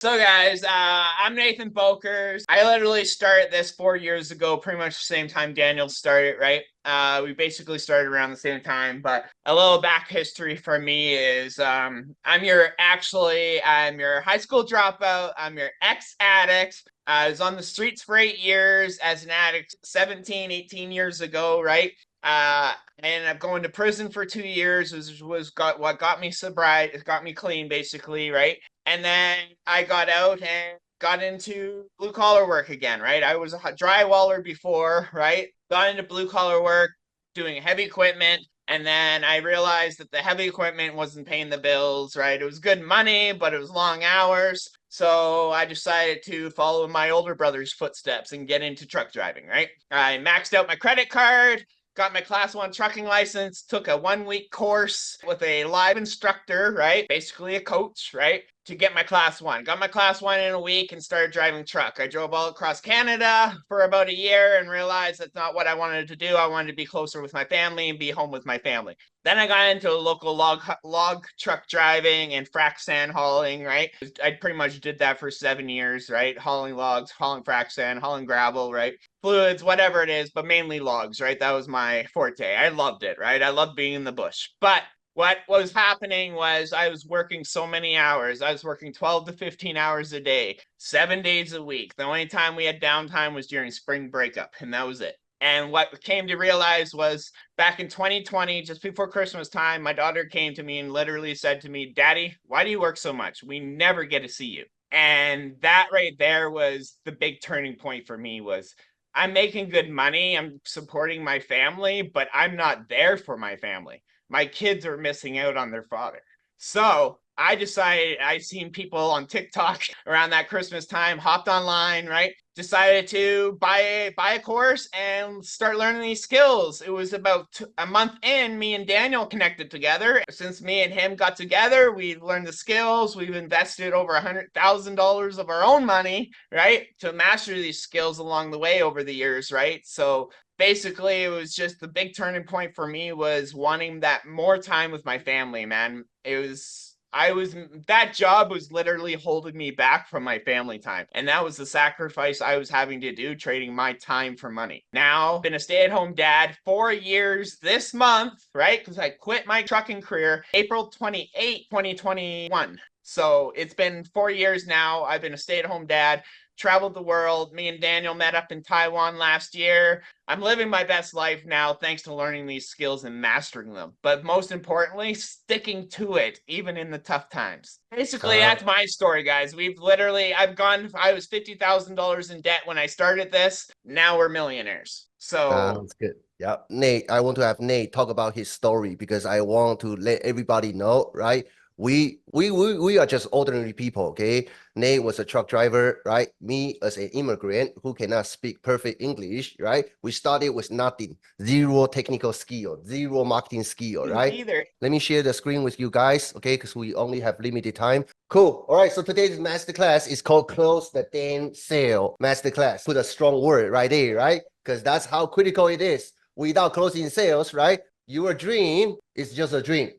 So guys, I'm Nathan Bokkers. I literally started this 4 years ago, pretty much the same time Daniel started, right? We basically started around the same time, but a little back history for me is I'm your high school dropout. I'm your ex-addict. I was on the streets for 8 years as an addict 17, 18 years ago, right? I ended up going to prison for 2 years, what got me sobriety, it got me clean, basically, right? And then I got out and got into blue collar work again, right? I was a drywaller before, right? Got into blue collar work, doing heavy equipment. And then I realized that the heavy equipment wasn't paying the bills, right? It was good money, but it was long hours. So I decided to follow my older brother's footsteps and get into truck driving, right? I maxed out my credit card, got my class 1 trucking license, took a 1-week course with a live instructor, right? Basically a coach, right? To get my class 1. Got my class 1 in a week and started driving truck. I drove all across Canada for about a year and realized that's not what I wanted to do. I wanted to be closer with my family and be home with my family. Then I got into local log truck driving and frac sand hauling, right? I pretty much did that for 7 years, right? Hauling logs, hauling frac sand, hauling gravel, right? Fluids, whatever it is, but mainly logs, right? That was my forte. I loved it, right? I loved being in the bush. But what was happening was I was working so many hours. I was working 12 to 15 hours a day, 7 days a week. The only time we had downtime was during spring breakup, and that was it. And what came to realize was back in 2020, just before Christmas time, my daughter came to me and literally said to me, "Daddy, why do you work so much? We never get to see you." And that right there was the big turning point for me. Was I'm making good money, I'm supporting my family, but I'm not there for my family. My kids are missing out on their father. So I decided, I seen people on TikTok around that Christmas time, hopped online, right? Decided to buy a course and start learning these skills. It was about a month in, me and Daniel connected together. Since me and him got together, we learned the skills. We've invested over $100,000 of our own money, right? To master these skills along the way over the years, right? So basically, it was just the big turning point for me was wanting that more time with my family, man. That job was literally holding me back from my family time. And that was the sacrifice I was having to do, trading my time for money. Now, been a stay-at-home dad 4 years this month, right? Because I quit my trucking career April 28, 2021. So it's been 4 years now. I've been a stay-at-home dad, traveled the world. Me and Daniel met up in Taiwan last year. I'm living my best life now thanks to learning these skills and mastering them. But most importantly, sticking to it, even in the tough times. Basically, that's my story, guys. I was $50,000 in debt when I started this. Now we're millionaires. So sounds good. Yeah, Nate, I want to have Nate talk about his story because I want to let everybody know, right? We are just ordinary people, okay? Nate was a truck driver, right? Me as an immigrant who cannot speak perfect English, right? We started with nothing, zero technical skill, zero marketing skill, right? Either. Let me share the screen with you guys, okay? Because we only have limited time. Cool. All right. So today's masterclass is called Close the Damn Sale Masterclass. Put a strong word right there, right? Because that's how critical it is. Without closing sales, right? Your dream is just a dream.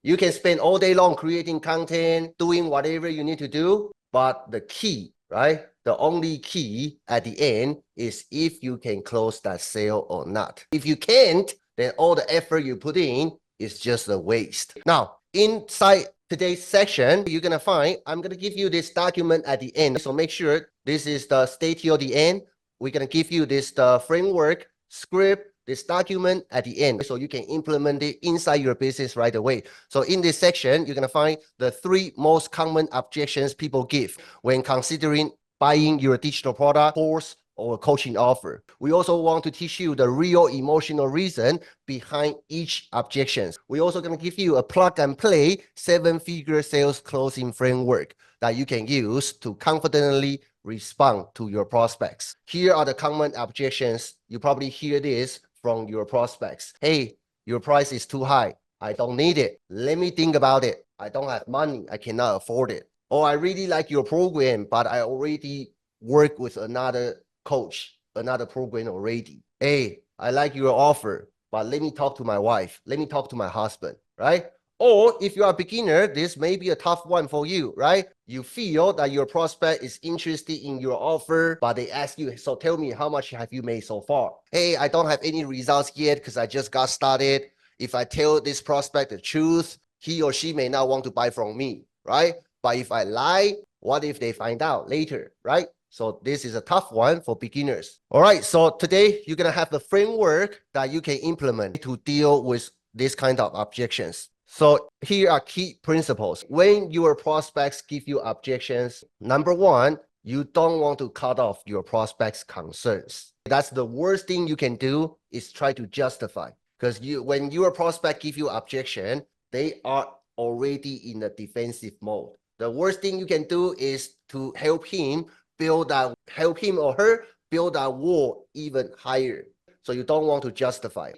You can spend all day long creating content, doing whatever you need to do. But the key, right? The only key at the end is if you can close that sale or not. If you can't, then all the effort you put in is just a waste. Now, inside today's section, you're going to find, I'm going to give you this document at the end. So make sure this is the stay till the end. We're going to give you this framework, script, this document at the end so you can implement it inside your business right away. So in this section, you're going to find the 3 most common objections people give when considering buying your digital product, course, or coaching offer. We also want to teach you the real emotional reason behind each objection. We're also going to give you a plug and play 7-figure sales closing framework that you can use to confidently respond to your prospects. Here are the common objections. You probably hear this from your prospects. Hey, your price is too high. I don't need it. Let me think about it. I don't have money. I cannot afford it. Or I really like your program, but I already work with another coach, another program already. Hey, I like your offer, but let me talk to my wife. Let me talk to my husband, right? Or if you are a beginner, this may be a tough one for you, right? You feel that your prospect is interested in your offer, but they ask you, so tell me, how much have you made so far? Hey, I don't have any results yet because I just got started. If I tell this prospect the truth, he or she may not want to buy from me, right? But if I lie, what if they find out later, right? So this is a tough one for beginners. All right, so today you're gonna have the framework that you can implement to deal with this kind of objections. So here are key principles. When your prospects give you objections, number one, you don't want to cut off your prospects' concerns. That's the worst thing you can do is try to justify. Because when your prospect give you objection, they are already in a defensive mode. The worst thing you can do is to help him or her build that wall even higher. So you don't want to justify.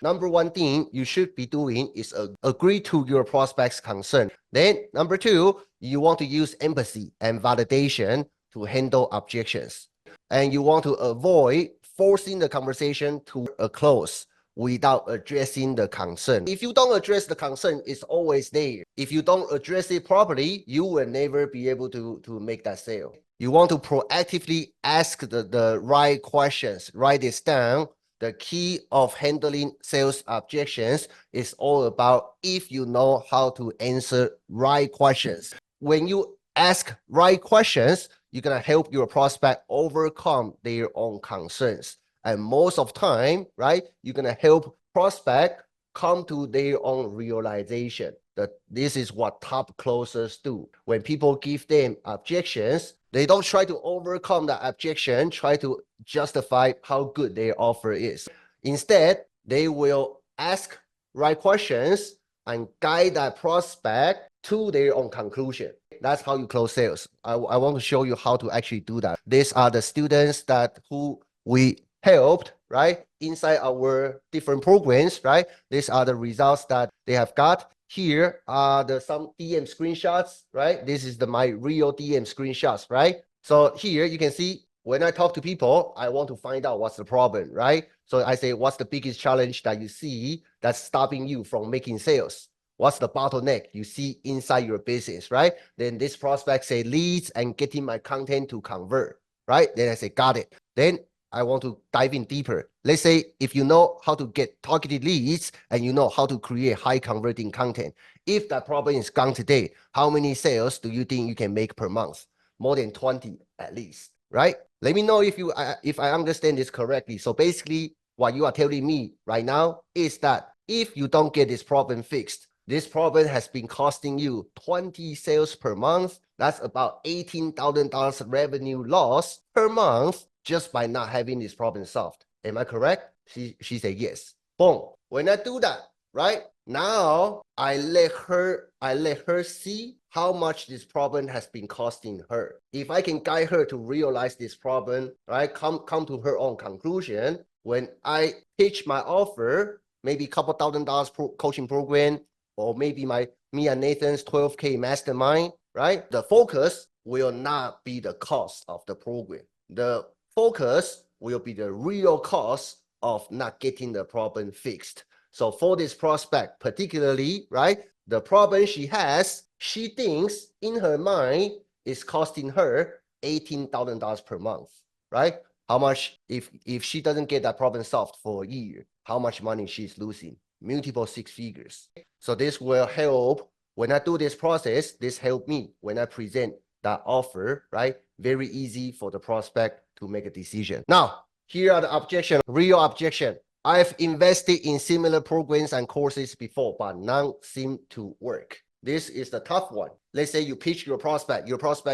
Number one thing you should be doing is agree to your prospect's concern. Then number two, you want to use empathy and validation to handle objections. And you want to avoid forcing the conversation to a close without addressing the concern. If you don't address the concern, it's always there. If you don't address it properly, you will never be able to make that sale. You want to proactively ask the right questions, write this down. The key of handling sales objections is all about if you know how to answer right questions. When you ask right questions, you're going to help your prospect overcome their own concerns. And most of the time, right, you're going to help prospect come to their own realization that this is what top closers do. When people give them objections, they don't try to overcome the objection, try to justify how good their offer is. Instead, they will ask right questions and guide that prospect to their own conclusion. That's how you close sales. I want to show you how to actually do that. These are the students who we helped, right, inside our different programs, right? These are the results that they have got. Here are some DM screenshots, right? This is my real DM screenshots, right? So here you can see when I talk to people, I want to find out what's the problem, right? So I say, what's the biggest challenge that you see that's stopping you from making sales? What's the bottleneck you see inside your business, right? Then this prospect say leads and getting my content to convert, right? Then I say, got it. Then I want to dive in deeper. Let's say if you know how to get targeted leads and you know how to create high converting content, if that problem is gone today, how many sales do you think you can make per month? More than 20 at least, right? Let me know if I understand this correctly. So basically what you are telling me right now is that if you don't get this problem fixed, this problem has been costing you 20 sales per month. That's about $18,000 revenue loss per month just by not having this problem solved. Am I correct? She said yes. Boom. When I do that, right? Now I let her see how much this problem has been costing her. If I can guide her to realize this problem, right? Come to her own conclusion. When I pitch my offer, maybe a couple $1,000 coaching program, or maybe me and Nathan's 12K mastermind, right? The focus will not be the cost of the program. The focus will be the real cost of not getting the problem fixed. So for this prospect, particularly, right, the problem she has, she thinks in her mind is costing her $18,000 per month, right? How much, if she doesn't get that problem solved for a year, how much money she's losing? Multiple six figures. So this will help when I do this process. This help me when I present that offer, right? Very easy for the prospect to make a decision. Now, here are the objection, real objection. I've invested in similar programs and courses before, but none seem to work. This is the tough one. Let's say you pitch your prospect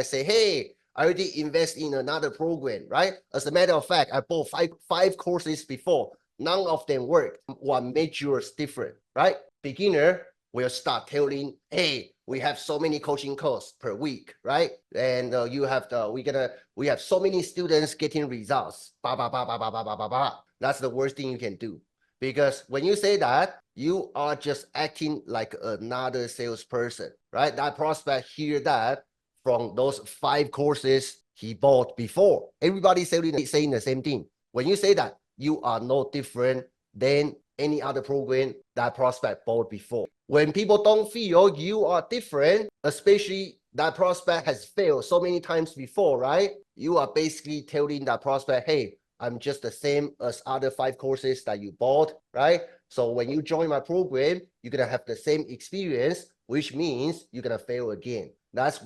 say, hey, I already invest in another program, right? As a matter of fact, I bought five courses before. None of them work. What made yours different, right? Beginner will start telling, hey, we have so many coaching calls per week, right? And we have so many students getting results. That's the worst thing you can do. Because when you say that, you are just acting like another salesperson, right? That prospect hear that from those 5 courses he bought before. Everybody's saying the same thing. When you say that, you are no different than any other program that prospect bought before. When people don't feel you are different, especially that prospect has failed so many times before, right? You are basically telling that prospect, hey, I'm just the same as other 5 courses that you bought, right? So when you join my program, you're gonna have the same experience, which means you're gonna fail again. That's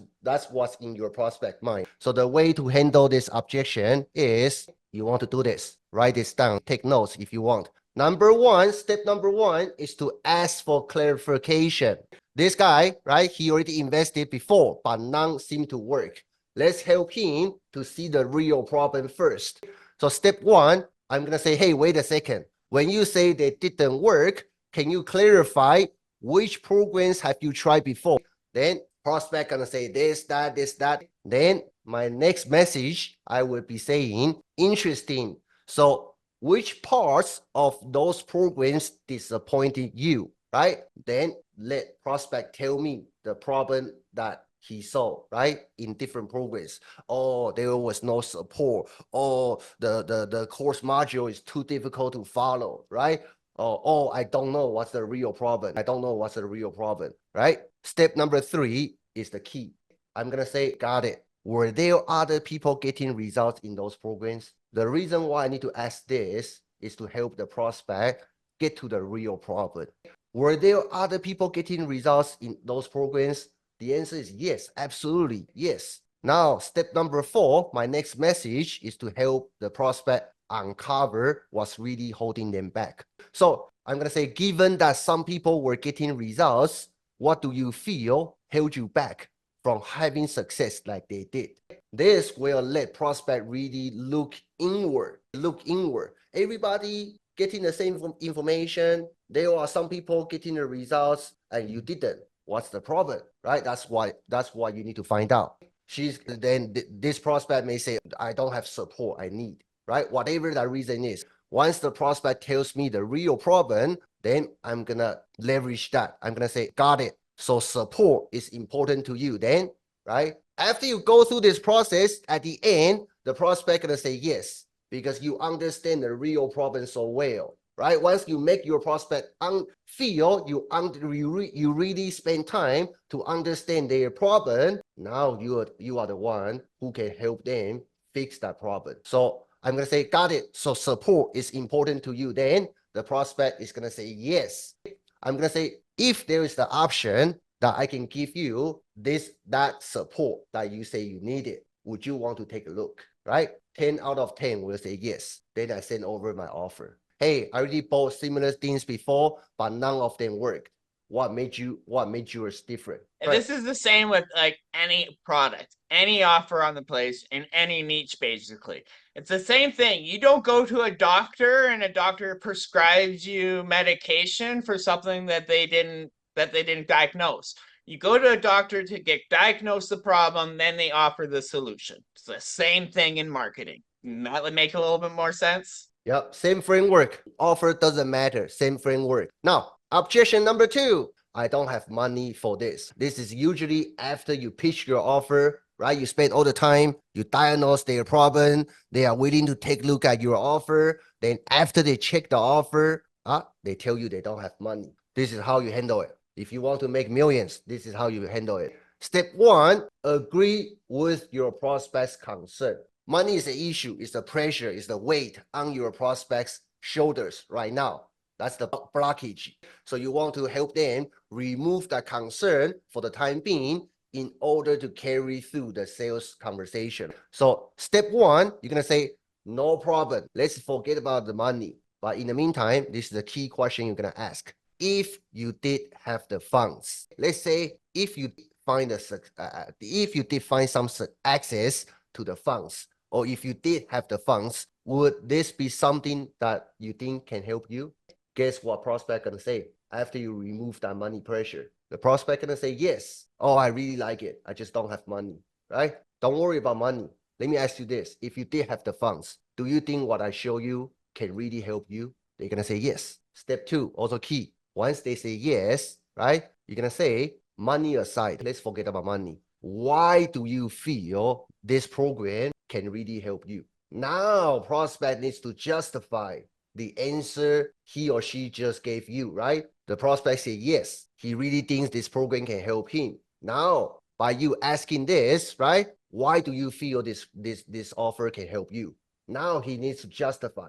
what's in your prospect mind. So the way to handle this objection is you want to do this. Write this down. Take notes if you want. Step number one is to ask for clarification. This guy, right, he already invested before, but none seem to work. Let's help him to see the real problem first. So step one, I'm gonna say, hey, wait a second. When you say they didn't work, can you clarify which programs have you tried before? Then prospect gonna say this, that, this, that. Then my next message, I will be saying, interesting. So which parts of those programs disappointed you, right? Then let prospect tell me the problem that he saw, right? In different programs. Oh, there was no support. Oh, the course module is too difficult to follow, right? Oh, I don't know what's the real problem. I don't know what's the real problem, right? Step number 3 is the key. I'm gonna say, got it. Were there other people getting results in those programs? The reason why I need to ask this is to help the prospect get to the real problem. Were there other people getting results in those programs? The answer is yes, absolutely, yes. Now, step number 4, my next message is to help the prospect uncover what's really holding them back. So I'm gonna say, given that some people were getting results, what do you feel held you back from having success like they did? This will let prospect really look inward. Everybody getting the same information. There are some people getting the results and you didn't. What's the problem, right? That's why you need to find out. This prospect may say, I don't have support I need, right? Whatever that reason is. Once the prospect tells me the real problem, then I'm gonna leverage that. I'm gonna say, got it. So support is important to you then, right? After you go through this process, at the end, the prospect gonna say yes, because you understand the real problem so well, right? Once you make your prospect feel you really spend time to understand their problem, now you are the one who can help them fix that problem. So I'm gonna say, got it. So support is important to you. Then the prospect is gonna say yes. I'm gonna say, if there is the option that I can give you that support that you say you need it, would you want to take a look, right? 10 out of 10 will say yes. Then I send over my offer. Hey, I already bought similar things before, but none of them worked. What made yours different? And this is the same with like any product, any offer on the place in any niche, basically. It's the same thing. You don't go to a doctor and a doctor prescribes you medication for something that they didn't diagnose. You go to a doctor to get diagnosed the problem, then they offer the solution. It's the same thing in marketing. That would make a little bit more sense. Yep, same framework. Offer doesn't matter. Same framework. Now, objection number 2. I don't have money for this. This is usually after you pitch your offer, right? You spend all the time, you diagnose their problem, they are willing to take a look at your offer. Then after they check the offer, they tell you they don't have money. This is how you handle it. If you want to make millions, this is how you handle it. Step 1, agree with your prospect's concern. Money is the issue, it's the pressure, it's the weight on your prospect's shoulders right now. That's the blockage. So you want to help them remove that concern for the time being in order to carry through the sales conversation. So step 1, you're gonna say, no problem, let's forget about the money. But in the meantime, this is the key question you're gonna ask. If you did have the funds, let's say if you did find some access to the funds, or if you did have the funds, would this be something that you think can help you? Guess what prospect gonna say after you remove that money pressure? The prospect gonna say yes. Oh, I really like it. I just don't have money, right? Don't worry about money. Let me ask you this. If you did have the funds, do you think what I show you can really help you? They're gonna say yes. Step 2, also key. Once they say yes, right? You're gonna say, money aside, let's forget about money. Why do you feel this program can really help you? Now, prospect needs to justify the answer he or she just gave you, right? The prospect say yes, he really thinks this program can help him. Now, by you asking this, right? Why do you feel this offer can help you? Now he needs to justify.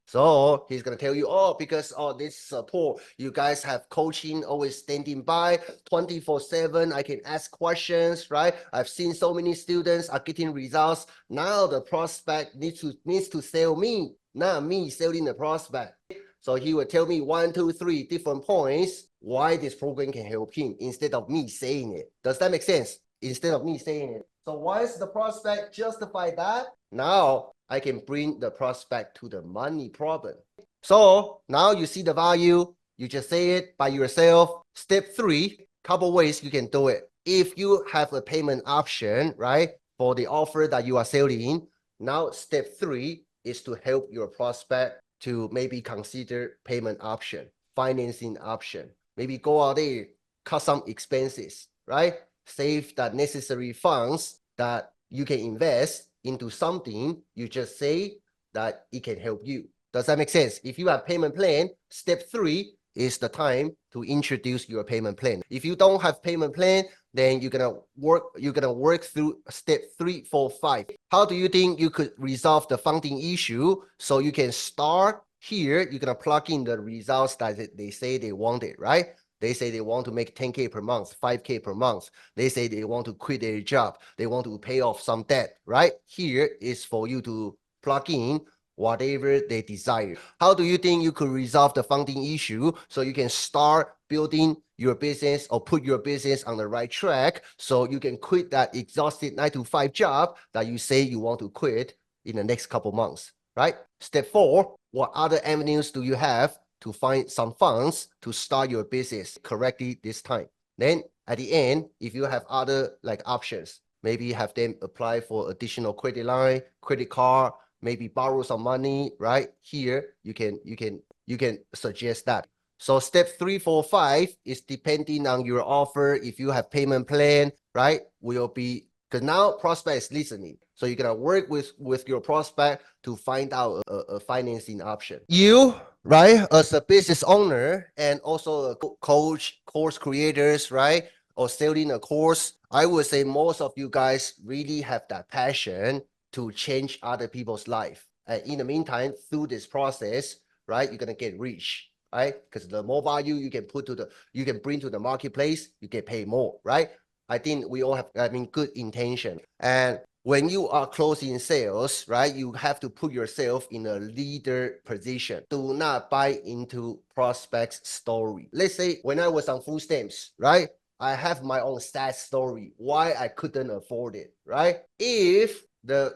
So he's gonna tell you, oh, because this support, you guys have coaching always standing by 24/7. I can ask questions, right? I've seen so many students are getting results. Now the prospect needs to sell me, not me selling the prospect. So he will tell me 1, 2, 3 different points why this program can help him instead of me saying it. Does that make sense? Instead of me saying it. So once the prospect justify that, now I can bring the prospect to the money problem. So now you see the value, you just say it by yourself. Step 3, couple ways you can do it. If you have a payment option, right, for the offer that you are selling, now step 3 is to help your prospect to maybe consider payment option, financing option. Maybe go out there, cut some expenses, right? Save the necessary funds that you can invest into something. You just say that it can help you. Does that make sense? If you have payment plan, step 3 is the time to introduce your payment plan. If you don't have payment plan, then you're gonna work through step 3, 4, 5. How do you think you could resolve the funding issue so you can start here? You're gonna plug in the results that they say they wanted, right? They say they want to make 10K per month, 5K per month. They say they want to quit their job. They want to pay off some debt, right? Here is for you to plug in whatever they desire. How do you think you could resolve the funding issue so you can start building your business or put your business on the right track so you can quit that exhausted 9-to-5 job that you say you want to quit in the next couple months, right? Step 4, what other avenues do you have to find some funds to start your business correctly this time? Then at the end, if you have other like options, maybe have them apply for additional credit line, credit card, maybe borrow some money, right? Here, you can suggest that. So step 3, 4, 5 is depending on your offer. If you have payment plan, right, will be, because now prospect is listening. So you're gonna work with your prospect to find out a financing option. You, right, as a business owner and also a coach, course creators, right, or selling a course, I would say most of you guys really have that passion to change other people's life. And in the meantime, through this process, right, you're gonna get rich, right? Because the more value you can bring to the marketplace, you get paid more, right? I think we all have, good intention. And when you are closing sales, right, you have to put yourself in a leader position. Do not buy into prospect's story. Let's say when I was on food stamps, right, I have my own sad story why I couldn't afford it, right? If the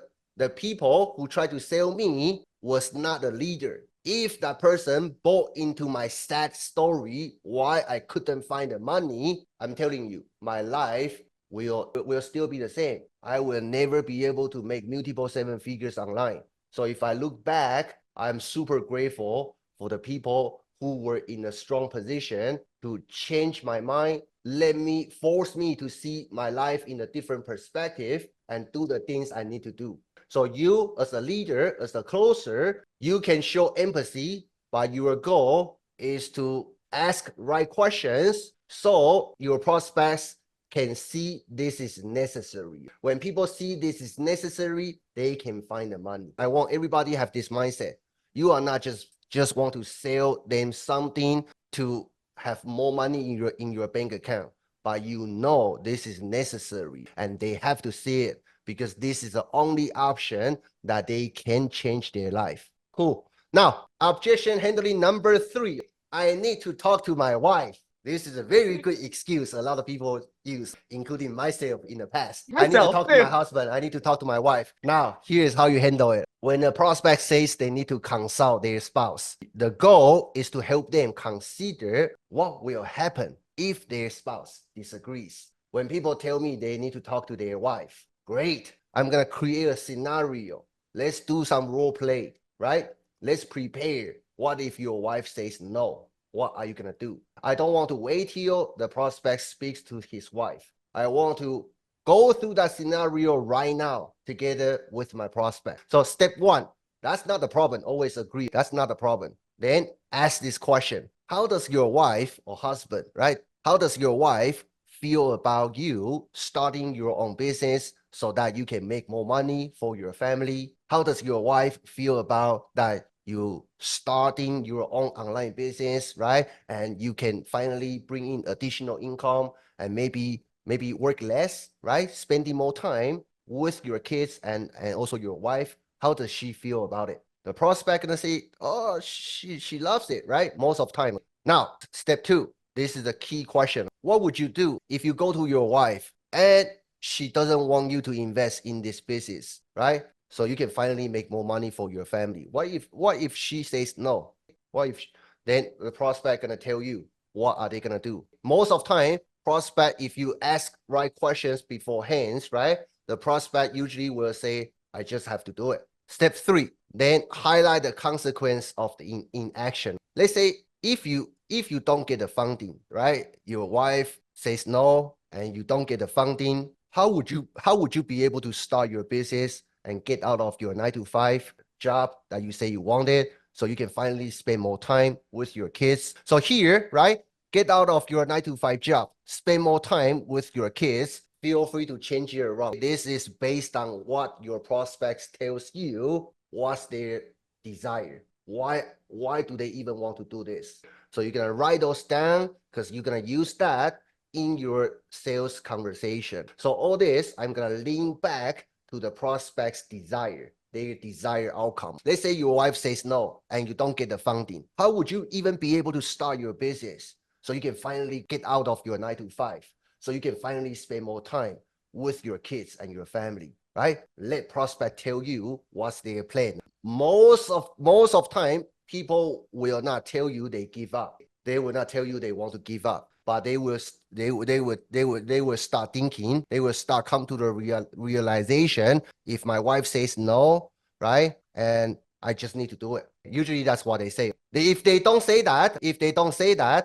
people who try to sell me was not a leader, if that person bought into my sad story why I couldn't find the money, I'm telling you, my life will still be the same. I will never be able to make multiple 7 figures online. So if I look back, I'm super grateful for the people who were in a strong position to change my mind, force me to see my life in a different perspective and do the things I need to do. So you, as a leader, as a closer, you can show empathy, but your goal is to ask right questions so your prospects can see this is necessary. When people see this is necessary, they can find the money. I want everybody to have this mindset. You are not just want to sell them something to have more money in your bank account, but you know this is necessary and they have to see it, because this is the only option that they can change their life. Cool. Now, objection handling number 3. I need to talk to my wife. This is a very good excuse a lot of people use, including myself in the past. I need to talk to my husband. I need to talk to my wife. Now, here's how you handle it. When a prospect says they need to consult their spouse, the goal is to help them consider what will happen if their spouse disagrees. When people tell me they need to talk to their wife, great. I'm going to create a scenario. Let's do some role play, right? Let's prepare. What if your wife says no? What are you going to do? I don't want to wait till the prospect speaks to his wife. I want to go through that scenario right now together with my prospect. So step 1, that's not the problem. Always agree. That's not the problem. Then ask this question. How does your wife or husband, right? How does your wife feel about you starting your own business so that you can make more money for your family? How does your wife feel about that you starting your own online business, right? And you can finally bring in additional income and maybe work less, right? Spending more time with your kids and also your wife. How does she feel about it? The prospect gonna say, oh, she loves it, right? Most of the time. Now, step 2. This is a key question. What would you do if you go to your wife and she doesn't want you to invest in this business, right? So you can finally make more money for your family. What if she says no? What if then the prospect gonna tell you what are they gonna do? Most of time, prospect, if you ask right questions beforehand, right? The prospect usually will say, I just have to do it. Step 3, then highlight the consequence of the inaction. Let's say if you don't get the funding, right? Your wife says no and you don't get the funding, how would you be able to start your business and get out of your 9 to 5 job that you say you wanted so you can finally spend more time with your kids? So here, right? Get out of your 9 to 5 job, spend more time with your kids. Feel free to change it around. This is based on what your prospects tells you, what's their desire. Why do they even want to do this? So you're gonna write those down because you're gonna use that in your sales conversation. So all this, I'm gonna lean back to the prospect's desire, their desired outcome. Let's say your wife says no and you don't get the funding. How would you even be able to start your business so you can finally get out of your 9 to 5? So you can finally spend more time with your kids and your family, right? Let prospect tell you what's their plan. Most of time, people will not tell you they give up. They will not tell you they want to give up, but they will start thinking. They will start come to the realization. If my wife says no, right, and I just need to do it. Usually that's what they say. If they don't say that,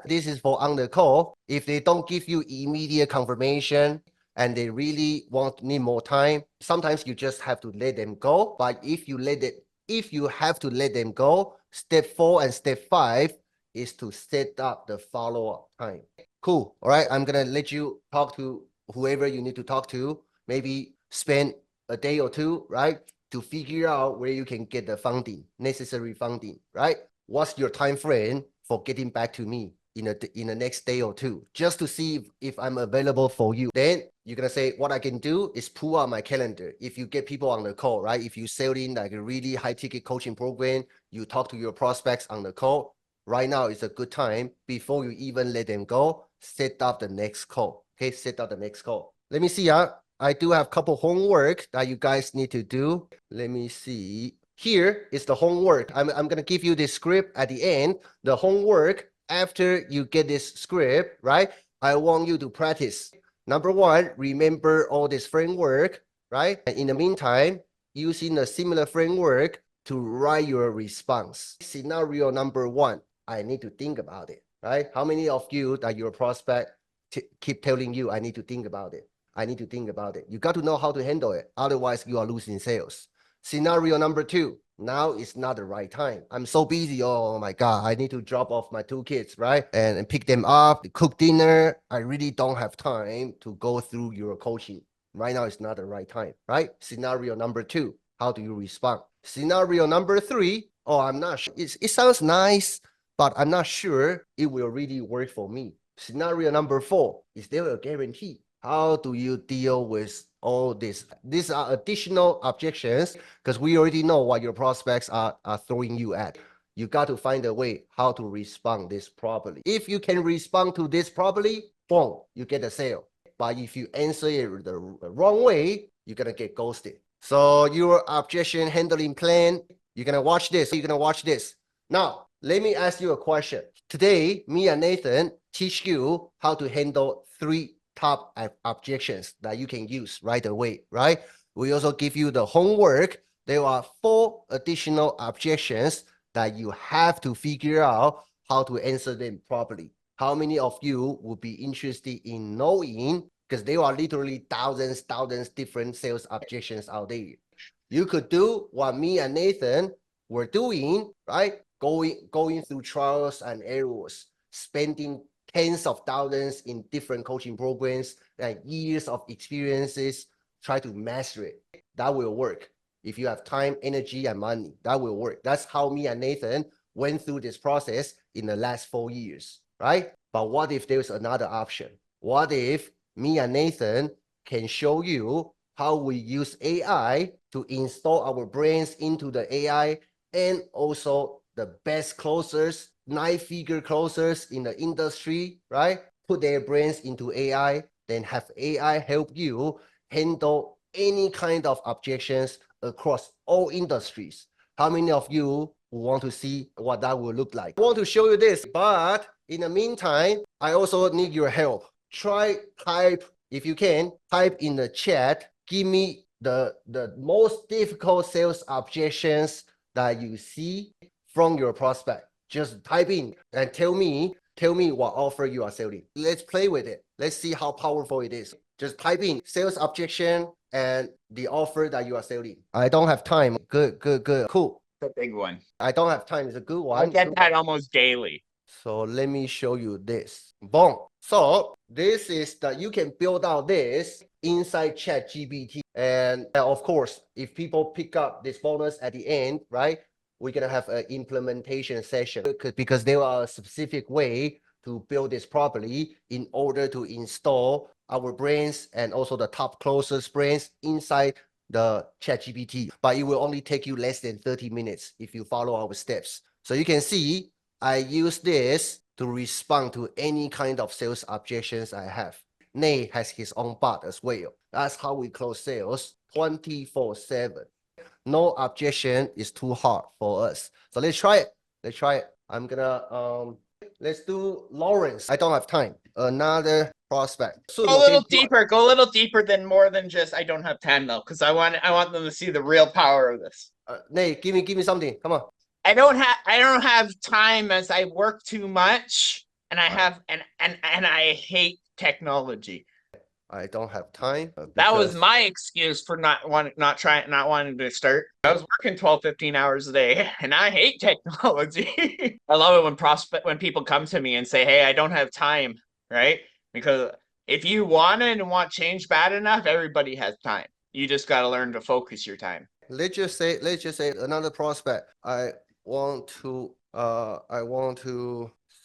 this is for on the call. If they don't give you immediate confirmation and they really need more time, sometimes you just have to let them go. But if you have to let them go, step 4 and step 5 is to set up the follow-up time. Cool. All right. I'm gonna let you talk to whoever you need to talk to. Maybe spend a day or 2, right, to figure out where you can get the necessary funding, right? What's your time frame for getting back to me in the next day or 2, just to see if I'm available for you. Then you're gonna say, what I can do is pull out my calendar. If you get people on the call, right? If you sell in like a really high ticket coaching program, you talk to your prospects on the call. Right now is a good time before you even let them go. Set up the next call. Okay, set up the next call. Let me see. I do have a couple homework that you guys need to do. Let me see. Here is the homework. I'm going to give you this script at the end. The homework, after you get this script, right? I want you to practice. Number 1, remember all this framework, right? And in the meantime, using a similar framework to write your response. Scenario number 1, I need to think about it, right? How many of you that your prospect keep telling you, I need to think about it? I need to think about it. You got to know how to handle it. Otherwise, you are losing sales. Scenario number 2, now is not the right time. I'm so busy. Oh my God, I need to drop off my 2 kids, right? And pick them up, cook dinner. I really don't have time to go through your coaching. Right now, it's not the right time, right? Scenario number 2, how do you respond? Scenario number 3, oh, I'm not sure. It sounds nice, but I'm not sure it will really work for me. Scenario number 4, is there a guarantee? How do you deal with all this? These are additional objections because we already know what your prospects are throwing you at. You got to find a way how to respond this properly. If you can respond to this properly, boom, you get a sale. But if you answer it the wrong way, you're going to get ghosted. So your objection handling plan, you're going to watch this. Now, let me ask you a question. Today, me and Nathan teach you how to handle 3 top objections that you can use right away, right? We also give you the homework. There are 4 additional objections that you have to figure out how to answer them properly. How many of you would be interested in knowing? Because there are literally thousands different sales objections out there. You could do what me and Nathan were doing, right? Going through trials and errors. spending tens of thousands in different coaching programs and years of experiences, try to master it. That will work. If you have time, energy, and money, that will work. That's how me and Nathan went through this process in the last 4 years, right? But what if there's another option? What if me and Nathan can show you how we use AI to install our brains into the AI, and also the best closers, 9-figure closers in the industry, right? Put their brains into AI, then have AI help you handle any kind of objections across all industries. How many of you want to see what that will look like? I want to show you this, but in the meantime, I also need your help. Try type, if you can, type in the chat, give me the most difficult sales objections that you see from your prospect. Just type in and tell me what offer you are selling. Let's play with it. Let's see how powerful it is. Just type in sales objection and the offer that you are selling. I don't have time. Good. Cool. The big one. I don't have time. It's a good one. I get that almost daily. So let me show you this. Boom. So this is that you can build out this inside ChatGPT. And of course, if people pick up this bonus at the end, right, we're going to have an implementation session because there are a specific way to build this properly in order to install our brains and also the top closest brains inside the ChatGPT. But it will only take you less than 30 minutes if you follow our steps. So you can see I use this to respond to any kind of sales objections I have. Nate has his own bot as well. That's how we close sales 24/7. No objection is too hard for us. So let's try it. I'm gonna let's do Lawrence. I don't have time. Another prospect. Go a little deeper. Go a little deeper than more than just I don't have time though, because I want them to see the real power of this. Nate, give me something. Come on. I don't have time as I work too much, and I have and I hate technology. I don't have time. That was my excuse for not wanting to start. I was working 12, 15 hours a day, and I hate technology. I love it when people come to me and say, "Hey, I don't have time," right? Because if you want change bad enough, everybody has time. You just got to learn to focus your time. Let's just say another prospect. I want to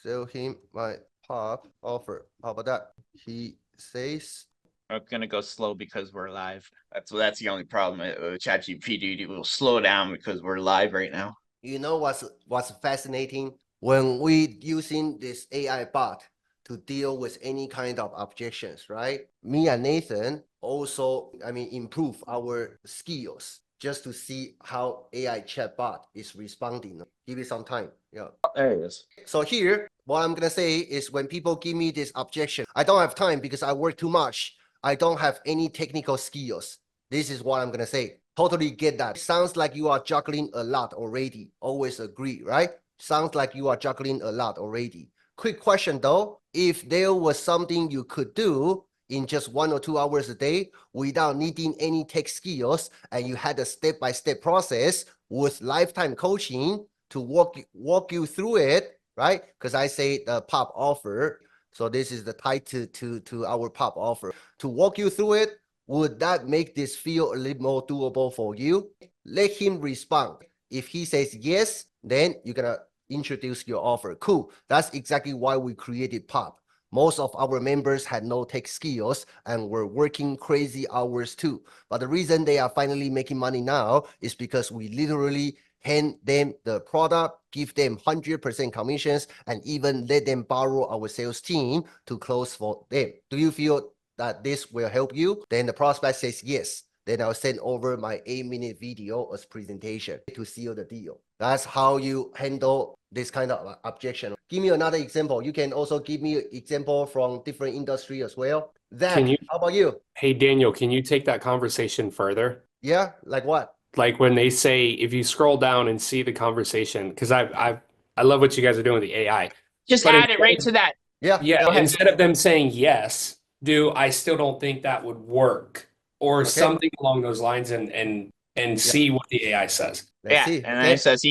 sell him my pop offer. How about that? He says I'm gonna go slow because we're live. That's the only problem. ChatGPT will slow down because we're live right now. You know what's fascinating? When we using this AI bot to deal with any kind of objections, right? Me and Nathan also, improve our skills just to see how AI chatbot is responding. Give it some time. Yeah. There it is. So here, what I'm gonna say is when people give me this objection, I don't have time because I work too much. I don't have any technical skills. This is what I'm gonna say. Totally get that. Sounds like you are juggling a lot already. Always agree, right? Sounds like you are juggling a lot already. Quick question though, if there was something you could do in just 1 or 2 hours a day without needing any tech skills, and you had a step-by-step process with lifetime coaching to walk you through it, right? Because I say the pop offer. So this is the title to our pop offer. To walk you through it, would that make this feel a little more doable for you? Let him respond. If he says yes, then you're gonna introduce your offer. Cool. That's exactly why we created pop. Most of our members had no tech skills and were working crazy hours too. But the reason they are finally making money now is because we literally hand them the product, give them 100% commissions, and even let them borrow our sales team to close for them. Do you feel that this will help you? Then the prospect says yes. Then I'll send over my 8-minute video as presentation to seal the deal. That's how you handle this kind of objection. Give me another example. You can also give me an example from different industry as well. Zach, how about you? Hey, Daniel, can you take that conversation further? Yeah, like what? Like when they say, if you scroll down and see the conversation, because I love what you guys are doing with the AI. Just add it right to that. Yeah. Yeah. Instead of them saying yes, I still don't think that would work, or something along those lines, and see what the AI says. Let's see. And then it says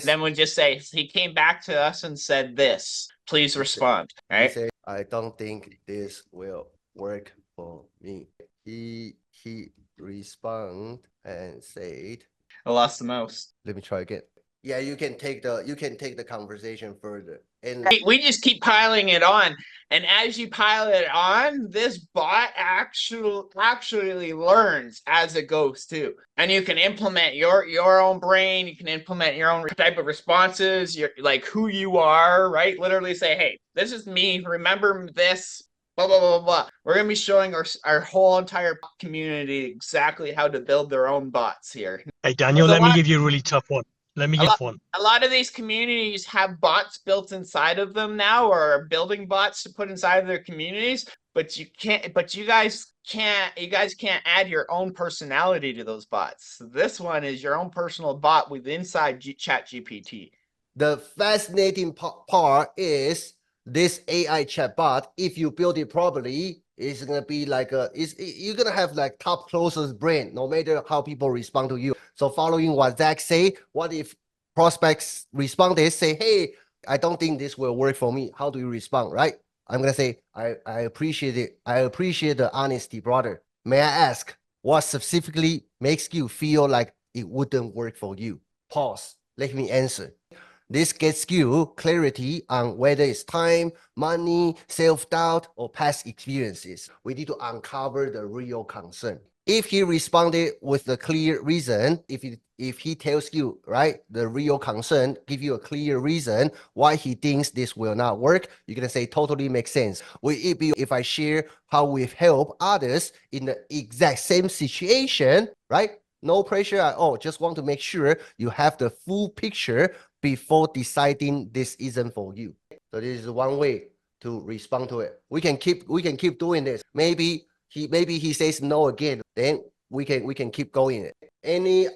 then we'll just say he came back to us and said this. Please respond. He Right? said, I don't think this will work for me. He responded and said, I lost the mouse. let me try again. Yeah, you can take the conversation further. And We just keep piling it on. And as you pile it on, this bot actually learns as it goes too. And you can implement your own brain, you can implement your own type of responses, like who you are, right? Literally say, hey, this is me, remember this, blah blah blah blah. We're gonna be showing our whole entire community exactly how to build their own bots here. Hey Daniel, let me give you a really tough one. Let me give one. A lot of these communities have bots built inside of them now, or are building bots to put inside of their communities. But you guys can't add your own personality to those bots. So this one is your own personal bot with inside ChatGPT. the fascinating part is this AI chatbot. If you build it properly, it's gonna be like you're gonna have like top closest brain, no matter how people respond to you. So following what Zach say, what if prospects responded, say, hey, I don't think this will work for me. How do you respond, right? I'm gonna say, I appreciate it. I appreciate the honesty, brother. May I ask, what specifically makes you feel like it wouldn't work for you? Pause. Let me answer. This gets you clarity on whether it's time, money, self-doubt, or past experiences. We need to uncover the real concern. If he responded with a clear reason, if he tells you, right, the real concern, give you a clear reason why he thinks this will not work, you're gonna say totally makes sense. Will it be if I share how we've helped others in the exact same situation, right? No pressure at all. Just want to make sure you have the full picture before deciding this isn't for you. So this is one way to respond to it. We can keep doing this. Maybe he says no again. Then we can keep going. Any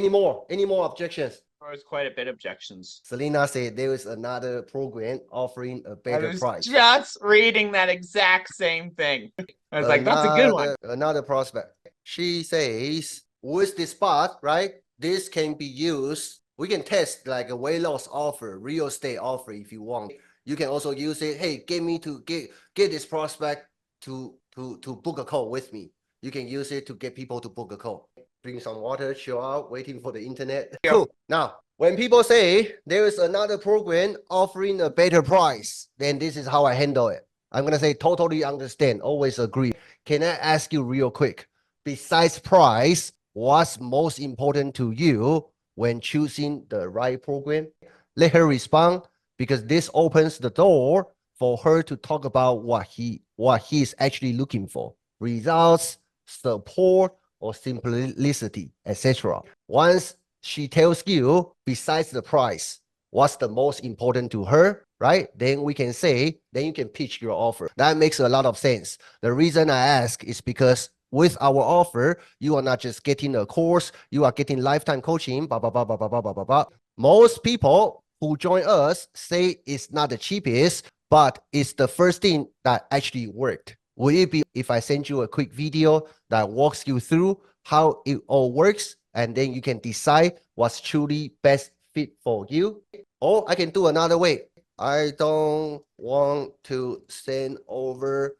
more objections? There's quite a bit of objections. Selena said there is another program offering a better price. Just reading that exact same thing. I was like, that's a good one. Another prospect. She says, with this bot, right? This can be used. We can test like a weight loss offer, real estate offer if you want. You can also use it. Hey, get this prospect to book a call with me. You can use it to get people to book a call. Drink some water, chill out, waiting for the internet. Yep. Cool. Now, when people say there is another program offering a better price, then this is how I handle it. I'm gonna say totally understand, always agree. Can I ask you real quick? Besides price, what's most important to you when choosing the right program? Let her respond, because this opens the door for her to talk about what he's actually looking for: results, support, or simplicity, etc. Once she tells you, besides the price, what's the most important to her, right? Then we can say, then you can pitch your offer. That makes a lot of sense. The reason I ask is because with our offer, you are not just getting a course, you are getting lifetime coaching, blah, blah, blah, blah, blah, blah, blah, blah. Most people who join us say it's not the cheapest, but it's the first thing that actually worked. Would it be if I send you a quick video that walks you through how it all works, and then you can decide what's truly best fit for you? Or I can do another way. I don't want to send over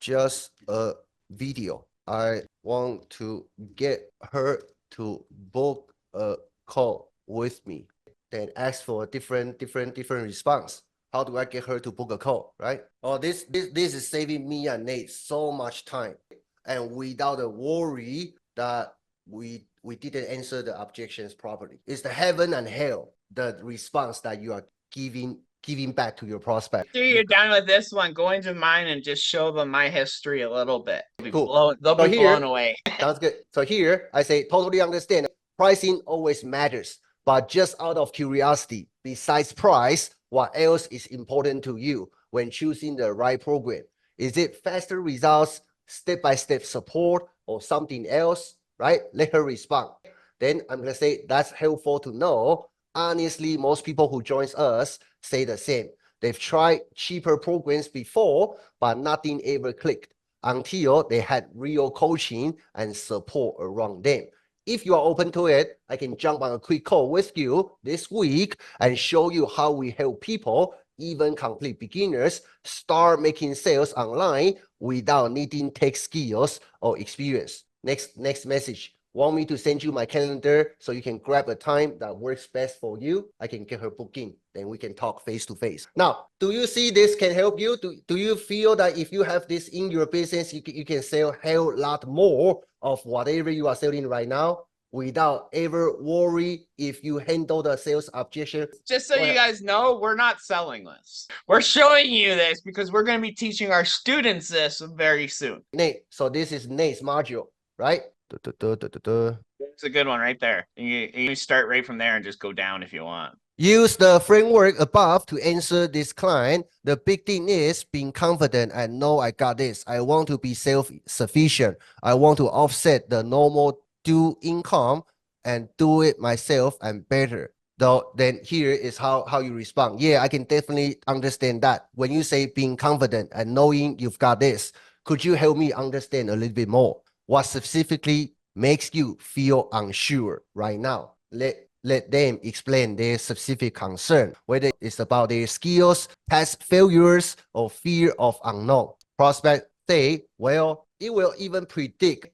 just a video. I want to get her to book a call with me. Then ask for a different response. How do I get her to book a call, right? Oh, this is saving me and Nate so much time, and without a worry that we didn't answer the objections properly. It's the heaven and hell, the response that you are giving back to your prospect. After you're done with this one, go into mine and just show them my history a little bit. Cool. They'll be blown away. Sounds good. So here I say totally understand. Pricing always matters, but just out of curiosity, besides price, what else is important to you when choosing the right program? Is it faster results, step-by-step support, or something else, right? Let her respond. Then I'm gonna say that's helpful to know. Honestly, most people who joins us say the same. They've tried cheaper programs before, but nothing ever clicked until they had real coaching and support around them. If you are open to it, I can jump on a quick call with you this week and show you how we help people even complete beginners start making sales online without needing tech skills or experience. Next message. Want me to send you my calendar so you can grab a time that works best for you? I can get her booking, then we can talk face to face. Now, do you see this can help you? Do you feel that if you have this in your business, you can sell a hell lot more of whatever you are selling right now without ever worry if you handle the sales objection? Just so you guys know, we're not selling this. We're showing you this because we're going to be teaching our students this very soon. Nate, so this is Nate's module, right? It's a good one right there. You start right from there and just go down if you want. Use the framework above to answer this client. The big thing is being confident and know I got this. I want to be self-sufficient. I want to offset the normal due income and do it myself and better. Though then here is how you respond. Yeah, I can definitely understand that. When you say being confident and knowing you've got this, could you help me understand a little bit more? What specifically makes you feel unsure right now? Let them explain their specific concern, whether it's about their skills, past failures, or fear of unknown. Prospect say, well, it will even predict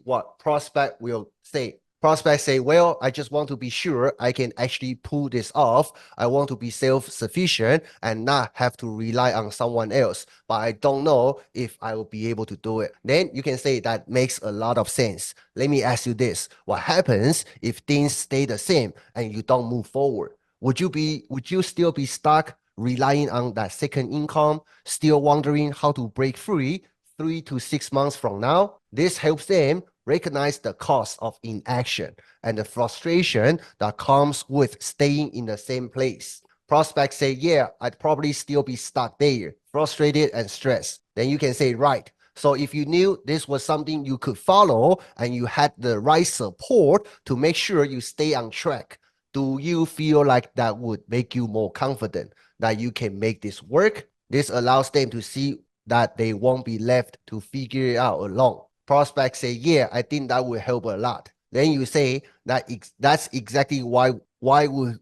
what prospect will say. Prospects say, well, I just want to be sure I can actually pull this off. I want to be self-sufficient and not have to rely on someone else, but I don't know if I will be able to do it. Then you can say that makes a lot of sense. Let me ask you this. What happens if things stay the same and you don't move forward? Would you still be stuck relying on that second income, still wondering how to break free 3 to 6 months from now? This helps them recognize the cost of inaction and the frustration that comes with staying in the same place. Prospects say, yeah, I'd probably still be stuck there, frustrated and stressed. Then you can say, right. So if you knew this was something you could follow and you had the right support to make sure you stay on track, do you feel like that would make you more confident that you can make this work? This allows them to see that they won't be left to figure it out alone. Prospects say, yeah, I think that will help a lot. Then you say that that's exactly why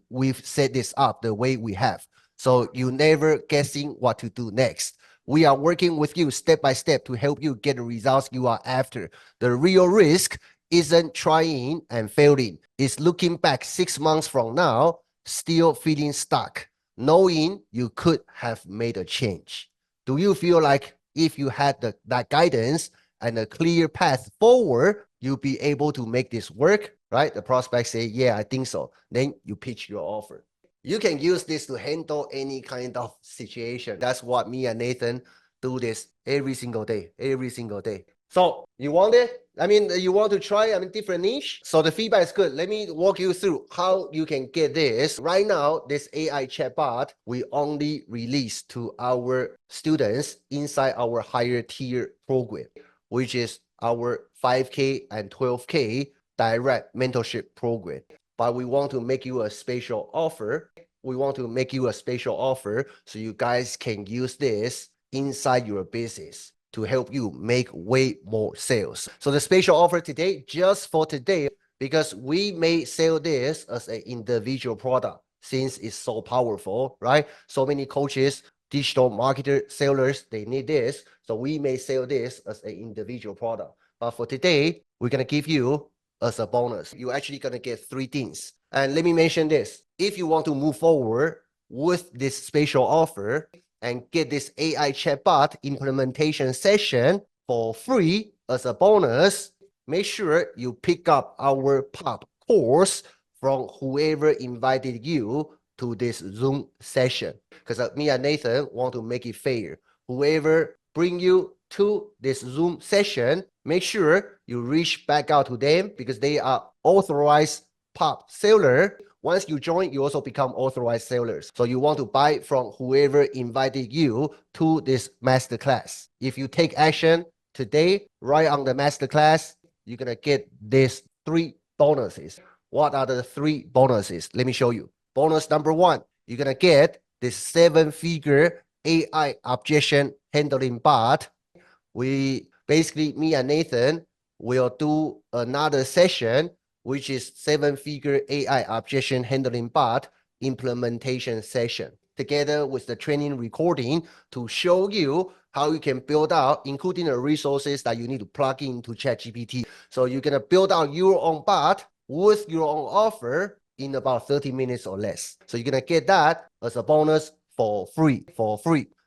we've set this up the way we have. So you never guessing what to do next. We are working with you step by step to help you get the results you are after. The real risk isn't trying and failing. It's looking back 6 months from now, still feeling stuck, knowing you could have made a change. Do you feel like if you had that guidance and a clear path forward, you'll be able to make this work, right? The prospect say, yeah, I think so. Then you pitch your offer. You can use this to handle any kind of situation. That's what me and Nathan do this every single day. So you want it? I mean, you want to try, different niche. So the feedback is good. Let me walk you through how you can get this. Right now, this AI chatbot, we only release to our students inside our higher tier program, which is our 5K and 12K direct mentorship program. But we want to make you a special offer. So you guys can use this inside your business to help you make way more sales. So the special offer today, just for today, because we may sell this as an individual product since it's so powerful, right? So many coaches, digital marketer, sellers, they need this. So we may sell this as an individual product. But for today, we're going to give you as a bonus. You're actually going to get 3 things. And let me mention this. If you want to move forward with this special offer and get this AI chatbot implementation session for free as a bonus, make sure you pick up our POP course from whoever invited you to this Zoom session. Because me and Nathan want to make it fair. Whoever bring you to this Zoom session, make sure you reach back out to them because they are authorized POP seller. Once you join, you also become authorized sellers. So you want to buy from whoever invited you to this masterclass. If you take action today, right on the masterclass, you're going to get these 3 bonuses. What are the 3 bonuses? Let me show you. Bonus number 1, you're going to get this 7-figure AI Objection Handling Bot. Me and Nathan will do another session, which is 7-figure AI Objection Handling Bot implementation session. together with the training recording to show you how you can build out, including the resources that you need to plug into ChatGPT. So you're going to build out your own bot with your own offer in about 30 minutes or less. So you're going to get that as a bonus for free.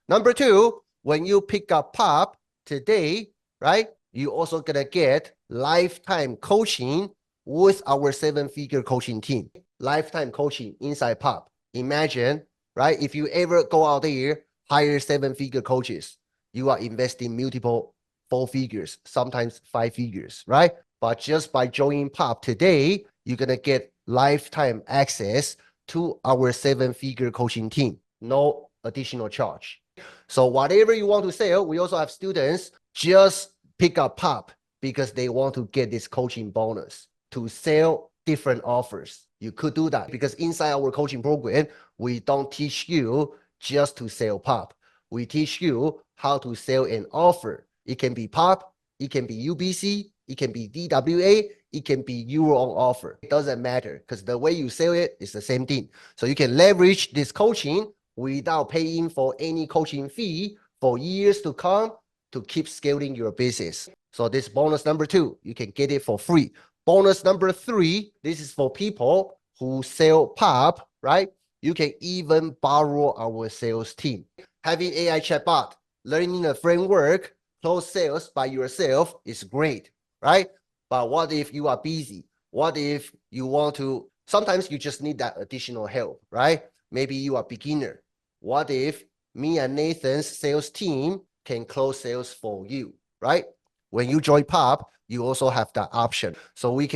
Number two, when you pick up POP today, right, you also going to get lifetime coaching with our 7-figure coaching team. Lifetime coaching inside POP. Imagine, right, if you ever go out there, hire 7-figure coaches, you are investing multiple 4 figures, sometimes 5 figures, right? But just by joining POP today, you're going to get lifetime access to our 7-figure coaching team. No additional charge. So whatever you want to sell, we also have students just pick up POP because they want to get this coaching bonus to sell different offers. You could do that because inside our coaching program, we don't teach you just to sell POP. We teach you how to sell an offer. It can be POP, it can be UBC, it can be DWA, it can be your own offer. It doesn't matter because the way you sell it is the same thing. So you can leverage this coaching without paying for any coaching fee for years to come to keep scaling your business. So this bonus number 2, you can get it for free. Bonus number 3, this is for people who sell POP, right? You can even borrow our sales team. Having AI chatbot, learning a framework, close sales by yourself is great, right? But what if you are busy? What if you want to, sometimes you just need that additional help, right? Maybe you are a beginner. What if me and Nathan's sales team can close sales for you, right? When you join POP, you also have that option. So we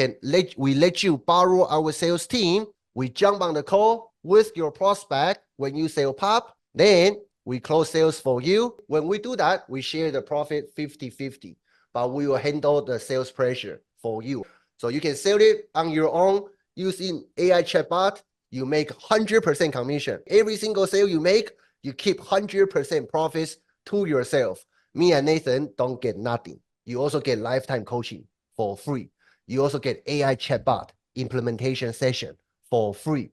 let you borrow our sales team. We jump on the call with your prospect when you sell POP. Then we close sales for you. When we do that, we share the profit 50-50, but we will handle the sales pressure for you. So you can sell it on your own using AI chatbot. You make 100% commission. Every single sale you make, you keep 100% profits to yourself. Me and Nathan don't get nothing. You also get lifetime coaching for free. You also get AI chatbot implementation session for free.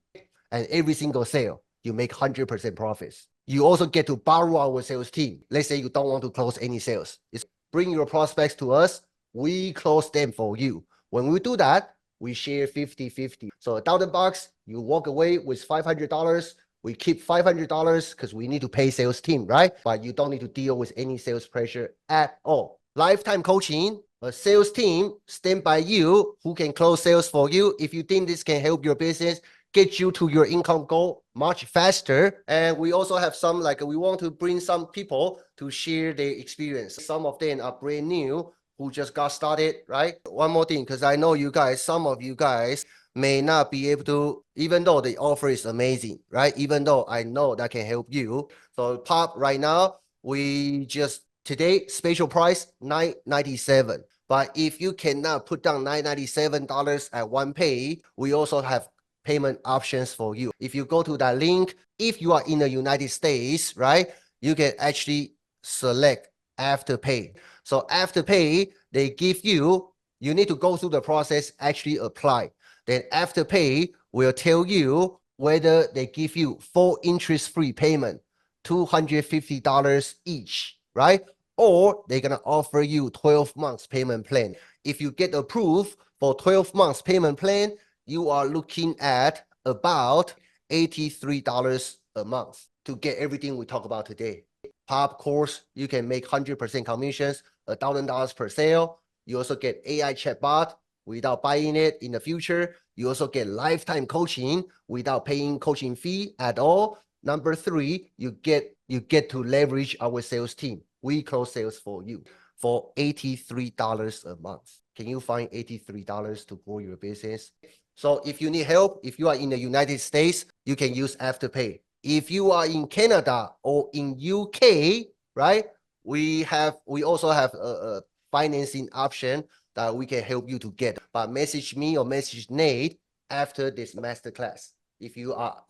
And every single sale, you make 100% profits. You also get to borrow our sales team. Let's say you don't want to close any sales. It's bring your prospects to us. We close them for you. When we do that, we share 50-50. So $1,000, you walk away with $500. We keep $500 because we need to pay sales team, right? But you don't need to deal with any sales pressure at all. Lifetime coaching, a sales team stand by you who can close sales for you. If you think this can help your business, get you to your income goal much faster. And we also have some, like we want to bring some people to share their experience. Some of them are brand new who just got started, right? One more thing, because I know you guys, some of you guys may not be able to, even though the offer is amazing, right? Even though I know that can help you. So POP right now, we just, today, special price, $997. But if you cannot put down $997 at one pay, we also have payment options for you. If you go to that link, if you are in the United States, right, you can actually select Afterpay. So Afterpay, they give you, you need to go through the process, actually apply. Then Afterpay will tell you whether they give you full interest-free payment, $250 each, right? Or they're gonna offer you 12 months payment plan. If you get approved for 12 months payment plan, you are looking at about $83 a month to get everything we talk about today. POP course, you can make 100% commissions, $1,000 per sale. You also get AI chatbot without buying it in the future. You also get lifetime coaching without paying coaching fee at all. Number 3, you get to leverage our sales team. We close sales for you for $83 a month. Can you find $83 to grow your business? So if you need help, if you are in the United States, you can use Afterpay. If you are in Canada or in UK, right, we also have a financing option that we can help you to get. But message me or message Nate after this masterclass. If you are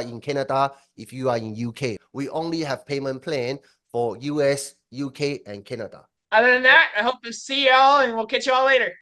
in Canada, if you are in UK, we only have payment plan for US, UK, and Canada. Other than that, I hope to see y'all and we'll catch y'all later.